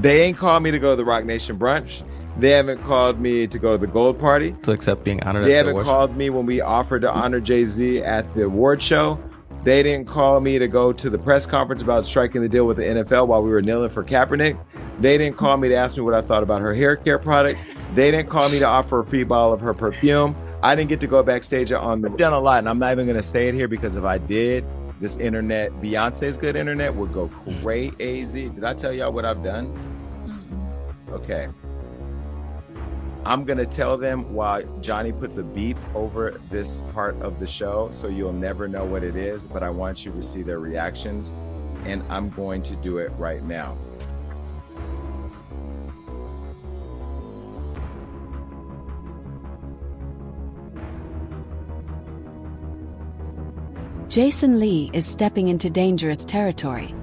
They ain't called me to go to the Rock Nation brunch. They haven't called me to go to the Gold Party. To accept being honored. They haven't called me when we offered to honor Jay-Z at the award show. They didn't call me to go to the press conference about striking the deal with the NFL while we were kneeling for Kaepernick. They didn't call me to ask me what I thought about her hair care product. They didn't call me to offer a free bottle of her perfume. I didn't get to go backstage on the... I've done a lot, and I'm not even going to say it here because if I did, this internet, Beyonce's good internet, would go crazy. Did I tell y'all what I've done? Okay. I'm going to tell them while Johnny puts a beep over this part of the show, so you'll never know what it is, but I want you to see their reactions, and I'm going to do it right now. Jason Lee is stepping into dangerous territory.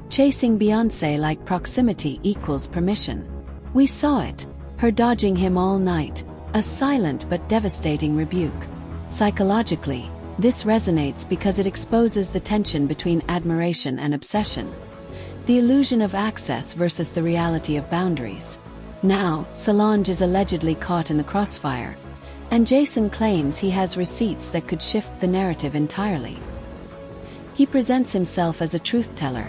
Chasing Beyoncé like proximity equals permission. We saw it, her dodging him all night, a silent but devastating rebuke. Psychologically, this resonates because it exposes the tension between admiration and obsession. The illusion of access versus the reality of boundaries. Now, Solange is allegedly caught in the crossfire, and Jason claims he has receipts that could shift the narrative entirely. He presents himself as a truth-teller,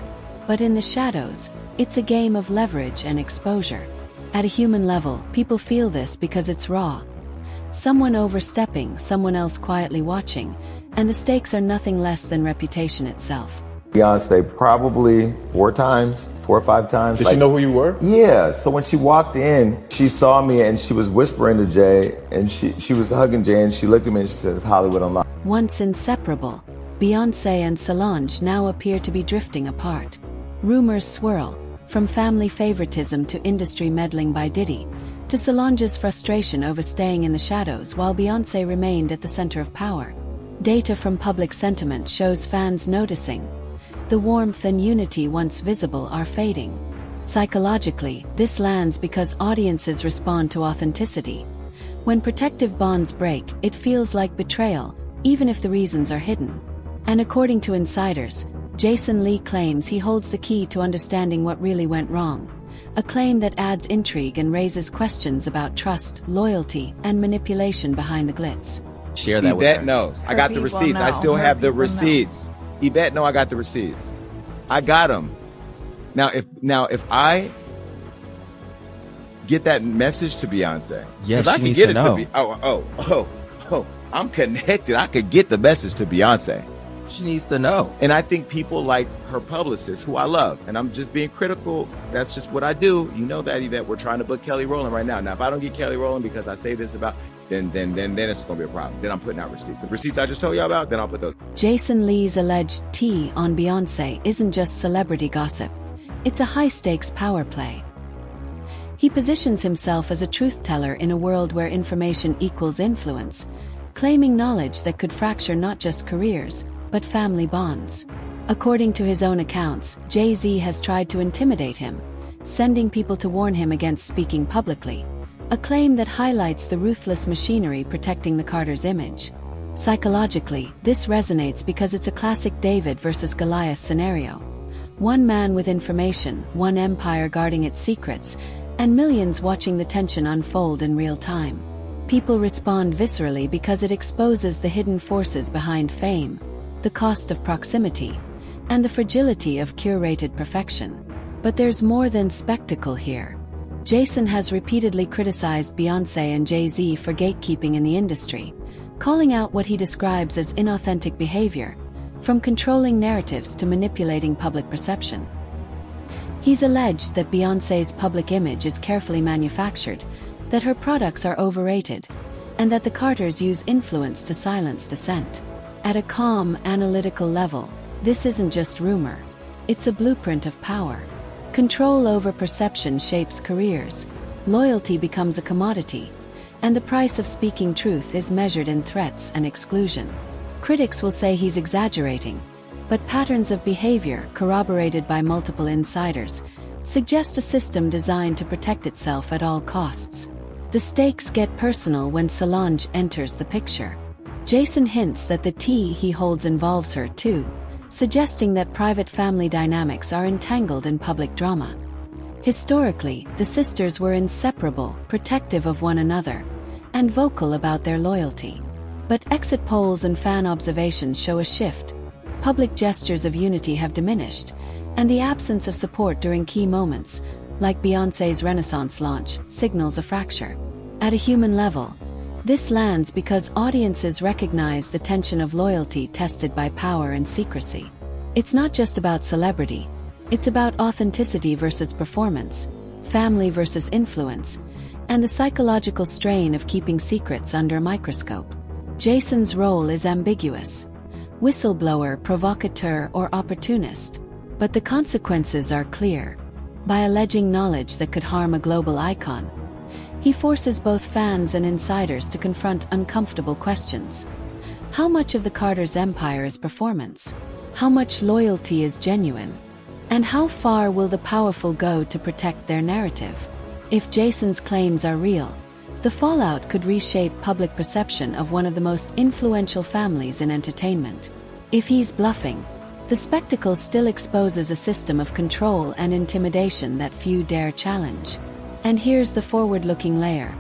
but in the shadows, it's a game of leverage and exposure. At a human level, people feel this because it's raw. Someone overstepping, someone else quietly watching, and the stakes are nothing less than reputation itself. Beyonce probably 4 or 5 times. Did she know who you were? Yeah, so when she walked in, she saw me and she was whispering to Jay, and she was hugging Jay, and she looked at me and she said, "It's Hollywood Unlocked." Once inseparable, Beyoncé and Solange now appear to be drifting apart. Rumors swirl, from family favoritism to industry meddling by Diddy, to Solange's frustration over staying in the shadows while Beyoncé remained at the center of power. Data from public sentiment shows fans noticing. The warmth and unity once visible are fading. Psychologically, this lands because audiences respond to authenticity. When protective bonds break, it feels like betrayal, even if the reasons are hidden. And according to insiders, Jason Lee claims he holds the key to understanding what really went wrong. A claim that adds intrigue and raises questions about trust, loyalty, and manipulation behind the glitz. Share that with Yvette her. knows. I got the receipts. I still have the receipts. Yvette know I got the receipts. I got them. Now if I get that message to Beyonce, yes, I can get it to be. Oh, I'm connected. I could get the message to Beyonce. She needs to know. And I think people like her publicist, who I love, and I'm just being critical. That's just what I do. You know that we're trying to book Kelly Rowland right now. Now, if I don't get Kelly Rowland because I say this about, then it's going to be a problem. Then I'm putting out receipts. The receipts I just told you about, then I'll put those. Jason Lee's alleged tea on Beyoncé isn't just celebrity gossip. It's a high-stakes power play. He positions himself as a truth-teller in a world where information equals influence, claiming knowledge that could fracture not just careers, but family bonds. According to his own accounts, Jay-Z has tried to intimidate him, sending people to warn him against speaking publicly, a claim that highlights the ruthless machinery protecting the Carter's image. Psychologically, this resonates because it's a classic David versus Goliath scenario. One man with information, one empire guarding its secrets, and millions watching the tension unfold in real time. People respond viscerally because it exposes the hidden forces behind fame, the cost of proximity, and the fragility of curated perfection. But there's more than spectacle here. Jason has repeatedly criticized Beyoncé and Jay-Z for gatekeeping in the industry, calling out what he describes as inauthentic behavior, from controlling narratives to manipulating public perception. He's alleged that Beyoncé's public image is carefully manufactured, that her products are overrated, and that the Carters use influence to silence dissent. At a calm, analytical level, this isn't just rumor. It's a blueprint of power. Control over perception shapes careers, loyalty becomes a commodity, and the price of speaking truth is measured in threats and exclusion. Critics will say he's exaggerating, but patterns of behavior, corroborated by multiple insiders, suggest a system designed to protect itself at all costs. The stakes get personal when Solange enters the picture. Jason hints that the tea he holds involves her too, suggesting that private family dynamics are entangled in public drama. Historically, the sisters were inseparable, protective of one another, and vocal about their loyalty. But exit polls and fan observations show a shift. Public gestures of unity have diminished, and the absence of support during key moments, like Beyoncé's Renaissance launch, signals a fracture. At a human level, this lands because audiences recognize the tension of loyalty tested by power and secrecy. It's not just about celebrity, it's about authenticity versus performance, family versus influence, and the psychological strain of keeping secrets under a microscope. Jason's role is ambiguous: whistleblower, provocateur, or opportunist. But the consequences are clear. By alleging knowledge that could harm a global icon, he forces both fans and insiders to confront uncomfortable questions. How much of the Carters' empire is performance? How much loyalty is genuine? And how far will the powerful go to protect their narrative? If Jason's claims are real, the fallout could reshape public perception of one of the most influential families in entertainment. If he's bluffing, the spectacle still exposes a system of control and intimidation that few dare challenge. And here's the forward-looking layer.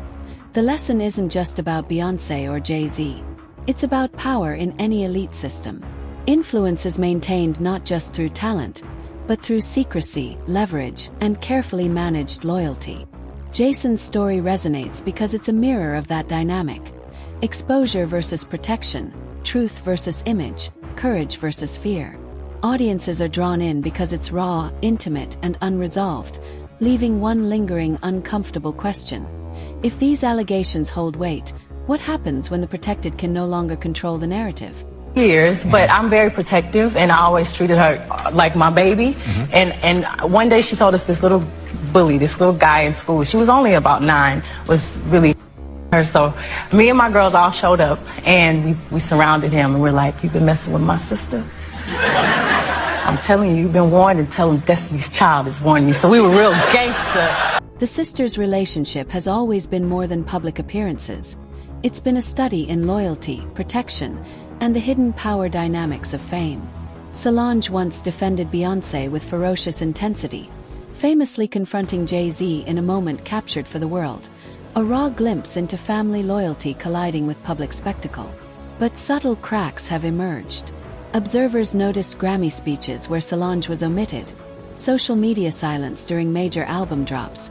The lesson isn't just about Beyoncé or Jay-Z. It's about power in any elite system. Influence is maintained not just through talent, but through secrecy, leverage, and carefully managed loyalty. Jason's story resonates because it's a mirror of that dynamic. Exposure versus protection, truth versus image, courage versus fear. Audiences are drawn in because it's raw, intimate, and unresolved, leaving one lingering, uncomfortable question. If these allegations hold weight, what happens when the protected can no longer control the narrative? Years, but I'm very protective, and I always treated her like my baby. And one day she told us this little bully, this little guy in school, she was only about 9, was really her. So me and my girls all showed up, and we surrounded him, and we're like, "You've been messing with my sister? I'm telling you, you've been warned, and tell him Destiny's Child is warning you." So we were real gangster. The sisters' relationship has always been more than public appearances. It's been a study in loyalty, protection, and the hidden power dynamics of fame. Solange once defended Beyoncé with ferocious intensity, famously confronting Jay-Z in a moment captured for the world, a raw glimpse into family loyalty colliding with public spectacle. But subtle cracks have emerged. Observers noticed Grammy speeches where Solange was omitted, social media silence during major album drops,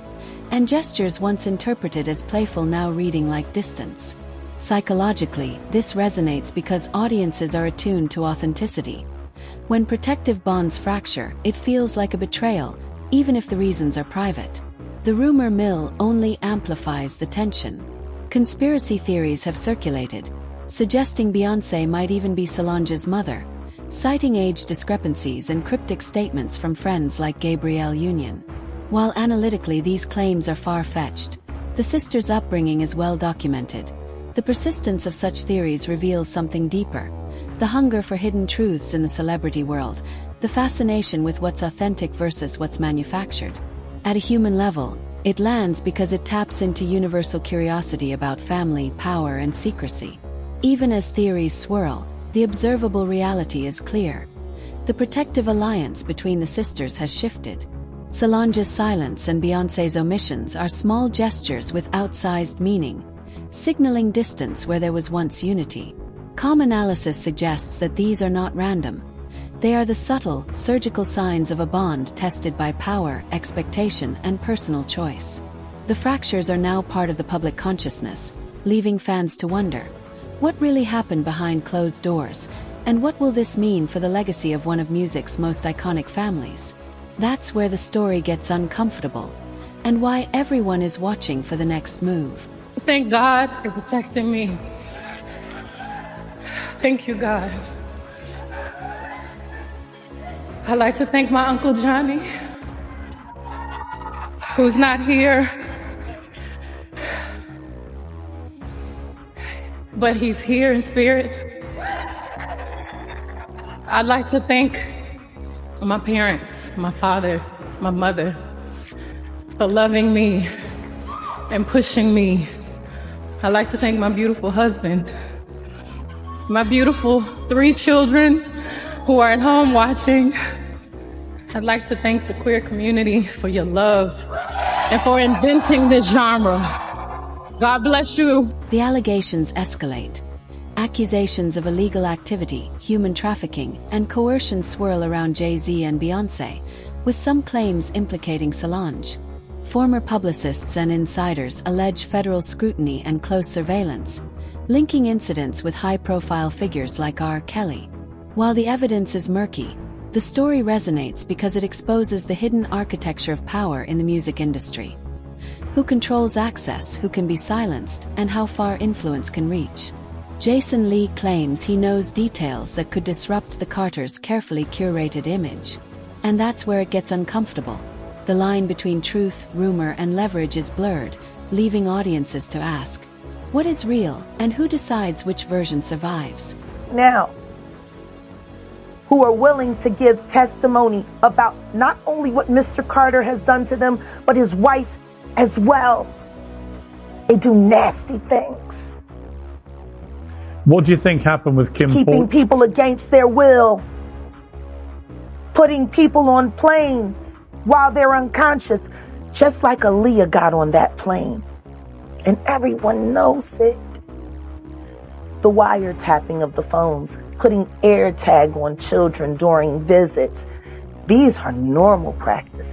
and gestures once interpreted as playful now reading like distance. Psychologically, this resonates because audiences are attuned to authenticity. When protective bonds fracture, it feels like a betrayal, even if the reasons are private. The rumor mill only amplifies the tension. Conspiracy theories have circulated, suggesting Beyoncé might even be Solange's mother, citing age discrepancies and cryptic statements from friends like Gabrielle Union. While analytically these claims are far-fetched, the sisters' upbringing is well documented. The persistence of such theories reveals something deeper: the hunger for hidden truths in the celebrity world, the fascination with what's authentic versus what's manufactured. At a human level, it lands because it taps into universal curiosity about family, power, and secrecy. Even as theories swirl, the observable reality is clear. The protective alliance between the sisters has shifted. Solange's silence and Beyoncé's omissions are small gestures with outsized meaning, signaling distance where there was once unity. Calm analysis suggests that these are not random. They are the subtle, surgical signs of a bond tested by power, expectation, and personal choice. The fractures are now part of the public consciousness, leaving fans to wonder, what really happened behind closed doors, and what will this mean for the legacy of one of music's most iconic families? That's where the story gets uncomfortable, and why everyone is watching for the next move. Thank God for protecting me. Thank you, God. I'd like to thank my Uncle Johnny, who's not here, but he's here in spirit. I'd like to thank my parents, my father, my mother, for loving me and pushing me. I'd like to thank my beautiful husband, my beautiful 3 children who are at home watching. I'd like to thank the queer community for your love and for inventing this genre. God bless you. The allegations escalate. Accusations of illegal activity, human trafficking, and coercion swirl around Jay-Z and Beyoncé, with some claims implicating Solange. Former publicists and insiders allege federal scrutiny and close surveillance, linking incidents with high-profile figures like R. Kelly. While the evidence is murky, the story resonates because it exposes the hidden architecture of power in the music industry. Who controls access, who can be silenced, and how far influence can reach. Jason Lee claims he knows details that could disrupt the Carters' carefully curated image. And that's where it gets uncomfortable. The line between truth, rumor, and leverage is blurred, leaving audiences to ask, what is real, and who decides which version survives? Now, who are willing to give testimony about not only what Mr. Carter has done to them, but his wife as well. They do nasty things. What do you think happened with Kim Keeping people against their will. Putting people on planes while they're unconscious, just like Aaliyah got on that plane. And everyone knows it. The wiretapping of the phones, putting AirTag on children during visits. These are normal practices.